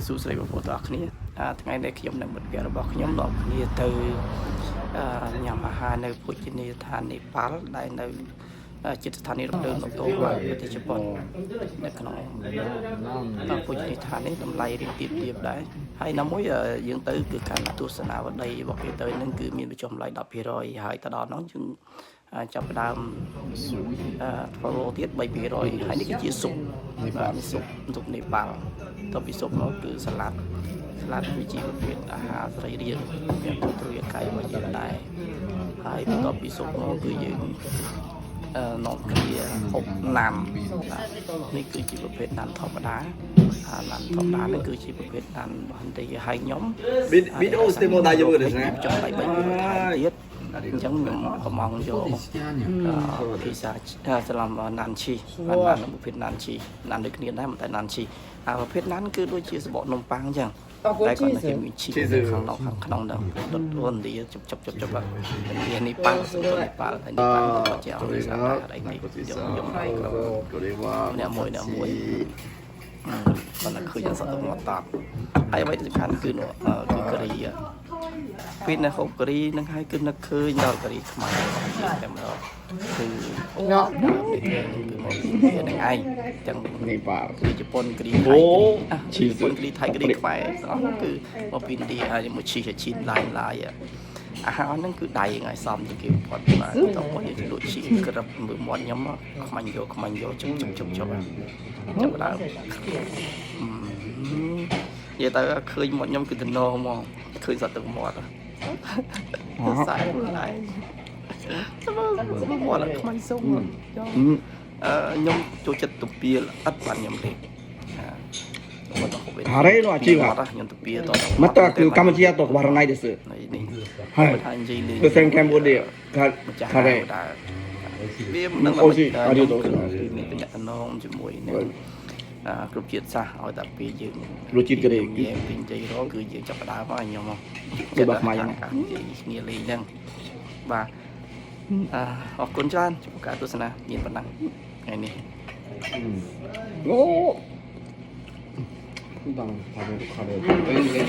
สู้สายบทต่อគ្នាថ្ងៃនេះខ្ញុំនឹងបទវារបស់ខ្ញុំដល់គ្នាទៅញ៉ាំអាហារនៅភោជនីយដ្ឋាននេប៉ាល់ដែលនៅចិត្តស្ថានីយ៍រំលើងនគរបាលប្រទេសជប៉ុននៅក្នុងភោជនីយដ្ឋាននេះតម្លៃរៀងទាបដែរហើយណាមួយយើងទៅគឺការទស្សនាវដ្តីរបស់គេទៅនឹងគឺមានបញ្ចុះតម្លៃ 10% ហើយទៅដល់នោះយើងចាប់ផ្ដើមធ្វើទៀត 3% ហើយនេះគឺជាស៊ុបស៊ុបនេប៉ាល់តទៅពីស៊ុបនោះគឺសាឡាត់វាជាប្រភេទអាហារសរីរាង្គមានត្រួយកាយរបស់យើងដែរហើយបន្ទាប់ពីស៊ុបនោះគឺយើងនាំគ្នាហូបណាំនេះគឺជាប្រភេទណាំធម្មតាណាំធម្មតានេះគឺជាប្រភេទណាំបន្តិចហើយខ្ញុំវីដេអូស្ទីមដៃយើងទេណាចង់ឲ្យ3ទៀតអញ្ចឹងខ្ញុំកំងយកភាសាស្លាមណានឈីណានប្រភេទណានឈីណានដូចគ្នាដែរតែណានឈីប្រភេទណានគឺដូចជាសបកនំប៉័ងអញ្ចឹងតែគាត់តែមានឈីខាងក្នុងនោះដុតរនឌីជប់នេះប៉ាល់នេះប៉ាល់ហើយនេះប៉ាល់ក៏ជាអរិសាអីនេះយកដៃក៏អ្នកមួយគាត់នឹងឃើញសត្វមកតាប់ហើយអ្វីសំខាន់គឺគឺការីពេលនៅហូបការីនឹងហើយគឺនឹកឃើញដល់ការីខ្មែរតែម្ដងគឺញ៉ាំគឺនឹងឯងចឹងនេះបាទគឺជប៉ុនការីថៃជប៉ុនការីថៃការីខ្មែរអស់គឺមកពីឥណ្ឌាហើយមកឈីនឡាយអាហារហ្នឹងគឺដៃឲ្យសមជាគេបំផុតបាទតោះមកយើងលក់ឈីក្រឹបមើលមាត់ខ្ញុំខ្មាញ់យកជុំចាប់ដើមនិយាយទៅឃើញមាត់ខ្ញុំគឺតំណហ្មងឃើញសត្វទឹកមាត់សាយដៃមាត់ខ្មាញ់សុំខ្ញុំចូលចិត្តទំពាលឥតបានខ្ញុំទេあれの味はまたカムチアとかバラないですはいでカンボジアカレーវាមិនអត់ありがとうございますមានតំណងជាមួយនឹងគ្រប់ជាតិសាសឲ្យតែពេលយើងរសជាតិការីយើងពីនិយាយរកគឺយើងចាប់ផ្ដើមមកខ្ញុំចិត្តរបស់ខ្ញុំគ្នាលេងហ្នឹងបាទអរគុណច្រើនចំពោះការទស្សនាមានប៉ុណ្ណឹងថ្ងៃនេះお普段食べるカレーと全然違う。